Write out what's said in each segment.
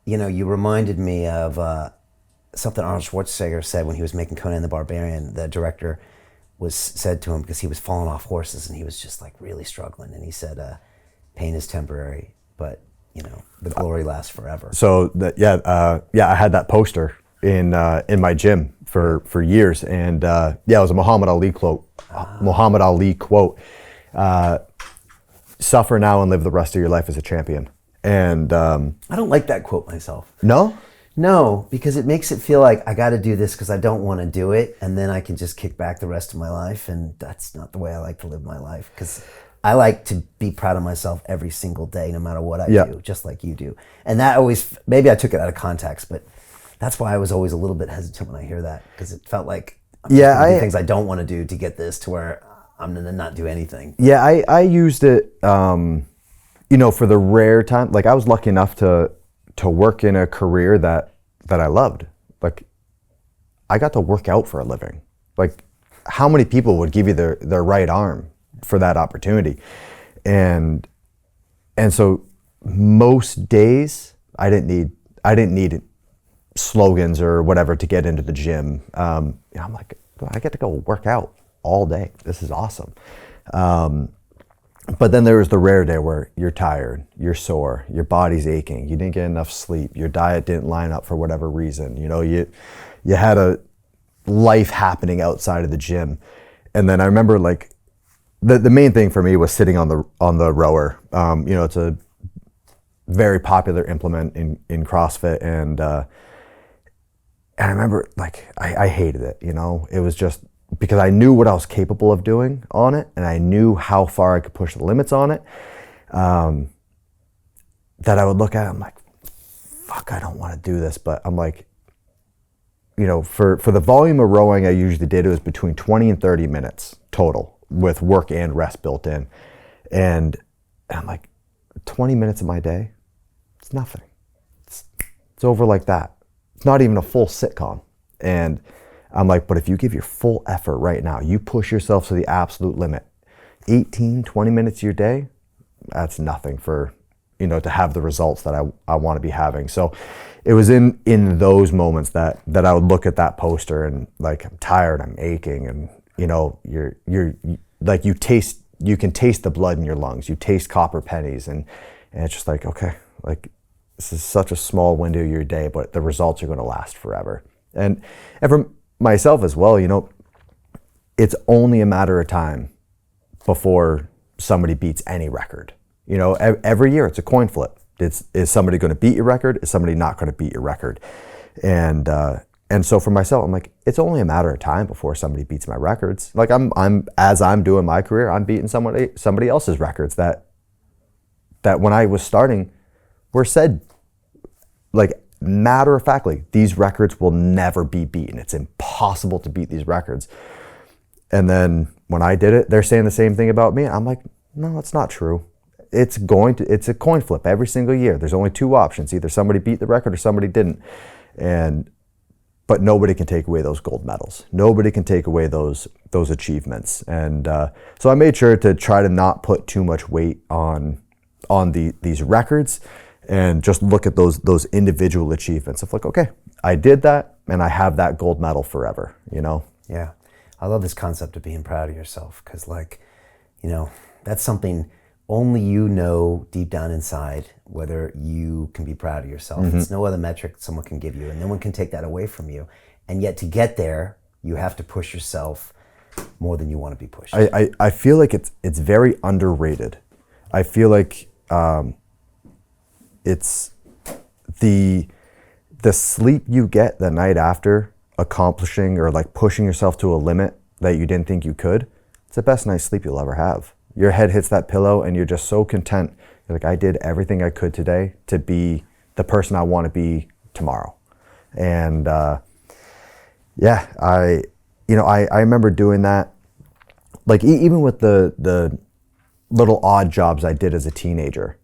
you reminded me of something Arnold Schwarzenegger said when he was making Conan the Barbarian. The director said to him, because he was falling off horses and he was just like really struggling, and he said, "Pain is temporary, but the glory lasts forever." So I had that poster in my gym for years, and it was a Muhammad Ali quote. Muhammad Ali quote: "Suffer now and live the rest of your life as a champion." And I don't like that quote myself. No, because it makes it feel like I got to do this because I don't want to do it, and then I can just kick back the rest of my life, and that's not the way I like to live my life, because I like to be proud of myself every single day, no matter what I do, just like you do. And that always, maybe I took it out of context, but that's why I was always a little bit hesitant when I hear that, because it felt like I'm just gonna do things I don't want to do to get this to where I'm going to not do anything. Yeah, I used it, for the rare time. Like, I was lucky enough to work in a career that I loved. Like, I got to work out for a living. Like, how many people would give you their right arm for that opportunity? And so most days I didn't need slogans or whatever to get into the gym. I'm like, I get to go work out all day. This is awesome. But then there was the rare day where you're tired, you're sore, your body's aching, you didn't get enough sleep, your diet didn't line up for whatever reason. You had a life happening outside of the gym. And then I remember, like, the main thing for me was sitting on the rower. It's a very popular implement in CrossFit, and I remember, like, I hated it. It was just because I knew what I was capable of doing on it, and I knew how far I could push the limits on it, that I would look at it, I'm like, fuck, I don't want to do this. But I'm like, for the volume of rowing I usually did, it was between 20 and 30 minutes total, with work and rest built in. And I'm like, 20 minutes of my day, it's nothing. It's over like that. It's not even a full sitcom. And I'm like, but if you give your full effort right now, you push yourself to the absolute limit, 18, 20 minutes of your day, that's nothing for, to have the results that I want to be having. So it was in those moments that I would look at that poster and, like, I'm tired, I'm aching, and you're like, you can taste the blood in your lungs, you taste copper pennies, and it's just like, okay, like, this is such a small window of your day, but the results are going to last forever. And for myself as well, it's only a matter of time before somebody beats any record. Every year it's a coin flip. Is somebody going to beat your record? Is somebody not going to beat your record? And so for myself, I'm like, it's only a matter of time before somebody beats my records. Like, as I'm doing my career, I'm beating somebody else's records that when I was starting were said, like, matter of factly, these records will never be beaten. It's impossible to beat these records. And then when I did it, they're saying the same thing about me. I'm like, no, that's not true. It's a coin flip every single year. There's only two options. Either somebody beat the record or somebody didn't. But nobody can take away those gold medals. Nobody can take away those achievements. And so I made sure to try to not put too much weight on these records, and just look at those individual achievements of, like, okay, I did that, and I have that gold medal forever, Yeah. I love this concept of being proud of yourself, because, like, that's something only deep down inside, whether you can be proud of yourself. Mm-hmm. It's no other metric someone can give you, and no one can take that away from you. And yet, to get there, you have to push yourself more than you want to be pushed. I feel like it's very underrated. I feel like it's the sleep you get the night after accomplishing or, like, pushing yourself to a limit that you didn't think you could. It's the best night's sleep you'll ever have. Your head hits that pillow and you're just so content. You're like, I did everything I could today to be the person I want to be tomorrow. And I remember doing that, like, even with the little odd jobs I did as a teenager.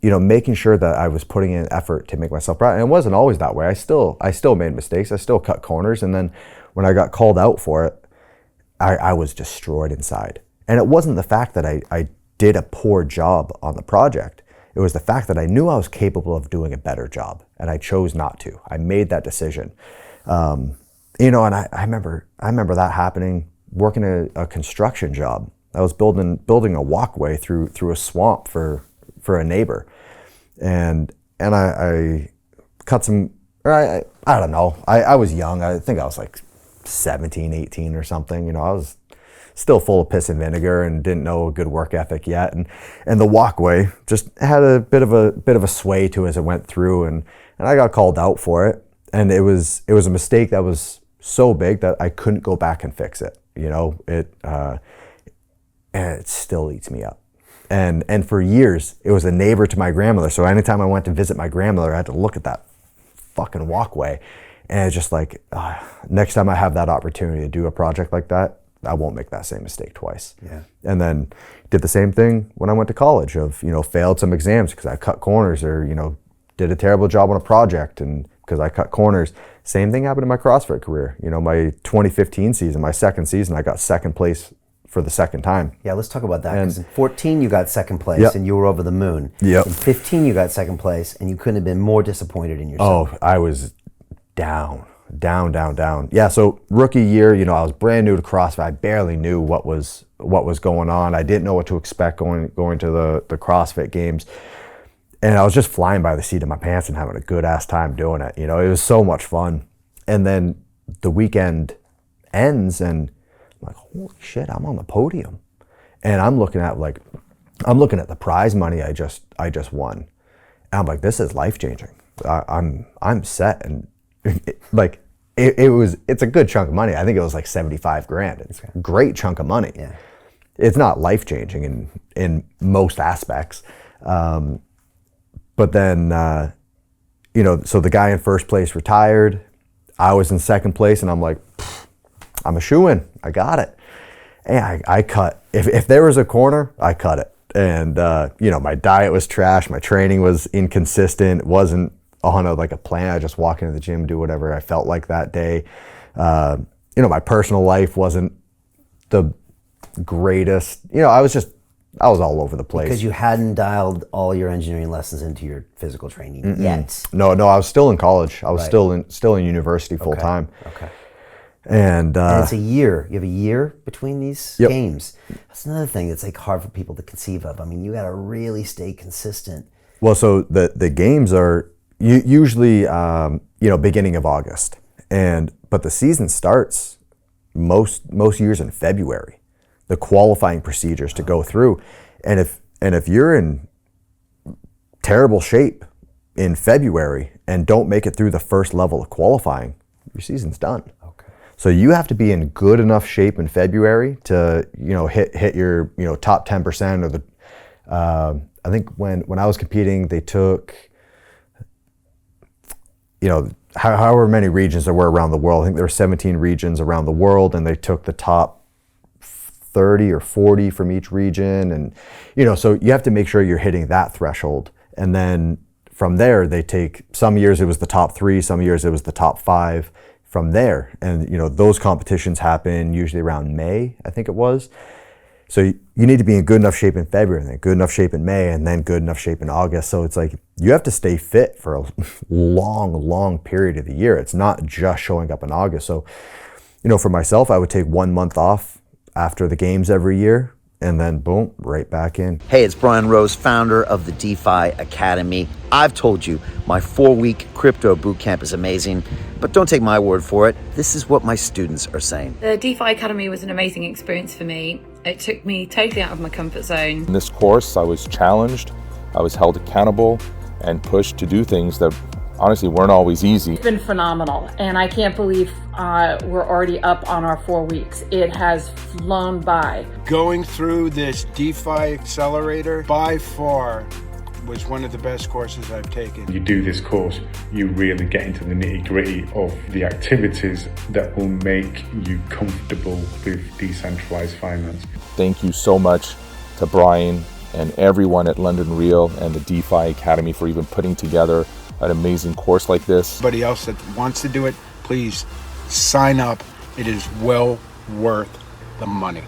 Making sure that I was putting in effort to make myself proud. And it wasn't always that way. I still made mistakes. I still cut corners. And then when I got called out for it, I was destroyed inside. And it wasn't the fact that I did a poor job on the project. It was the fact that I knew I was capable of doing a better job, and I chose not to. I made that decision. And I remember that happening working a construction job. I was building a walkway through a swamp for a neighbor, and I cut some. I don't know. I was young. I think I was like 17, 18 or something. I was still full of piss and vinegar and didn't know a good work ethic yet. And the walkway just had a bit of a sway to it as it went through, and I got called out for it. And it was a mistake that was so big that I couldn't go back and fix it. And it still eats me up. And for years, it was a neighbor to my grandmother. So anytime I went to visit my grandmother, I had to look at that fucking walkway. And it's just like, next time I have that opportunity to do a project like that, I won't make that same mistake twice. Yeah. And then did the same thing when I went to college of, failed some exams because I cut corners or, did a terrible job on a project and because I cut corners. Same thing happened in my CrossFit career. My 2015 season, my second season, I got second place for the second time. Yeah, let's talk about that. Because in 14 you got second place Yep. and you were over the moon. Yep. In 15 you got second place and you couldn't have been more disappointed in yourself. Oh, I was down. Yeah, so rookie year, I was brand new to CrossFit. I barely knew what was going on. I didn't know what to expect going to the CrossFit Games. And I was just flying by the seat of my pants and having a good ass time doing it. It was so much fun. And then the weekend ends and I'm like, holy shit, I'm on the podium. And I'm looking at the prize money I just won. And I'm like, this is life changing. I'm set. And it's a good chunk of money. I think it was like 75 grand. It's a great chunk of money. Yeah. It's not life changing in most aspects. But then, so the guy in first place retired. I was in second place, and I'm like, I'm a shoo-in. I got it. And I cut. If there was a corner, I cut it. And, my diet was trash. My training was inconsistent. It wasn't on a plan. I just walk into the gym, do whatever I felt like that day. My personal life wasn't the greatest. I was all over the place. Because you hadn't dialed all your engineering lessons into your physical training yet. No, I was still in college. I was still in university full time. Okay. And it's a year. You have a year between these Yep. games. That's another thing that's hard for people to conceive of. I mean, you got to really stay consistent. well, so the games are usually beginning of August, but the season starts most years in February. The qualifying procedures to go through, and if you're in terrible shape in February and don't make it through the first level of qualifying, your season's done. Okay. So you have to be in good enough shape in February to hit your top 10% of the. I think when I was competing, they took however many regions there were around the world. I think there were 17 regions around the world, and they took the top 30 or 40 from each region, and so you have to make sure you're hitting that threshold. And then from there, they take, some years it was the top 3, some years it was the top 5 from there. And those competitions happen usually around May, I think it was. So you need to be in good enough shape in February, and then good enough shape in May, and then good enough shape in August. So it's like you have to stay fit for a long period of the year. It's not just showing up in August. So for myself, I would take 1 month off after the games every year, and then boom, right back in. Hey, it's Brian Rose, founder of the DeFi Academy. I've told you my 4-week crypto bootcamp is amazing, but don't take my word for it. This is what my students are saying. The DeFi Academy was an amazing experience for me. It took me totally out of my comfort zone. In this course, I was challenged, I was held accountable, and pushed to do things that honestly weren't always easy. It's been phenomenal, and I can't believe we're already up on our 4 weeks. It has flown by. Going through this DeFi accelerator by far was one of the best courses I've taken. You do this course, you really get into the nitty-gritty of the activities that will make you comfortable with decentralized finance. Thank you so much to Brian and everyone at London Real and the DeFi Academy for even putting together an amazing course like this. Anybody else that wants to do it, please sign up. It is well worth the money.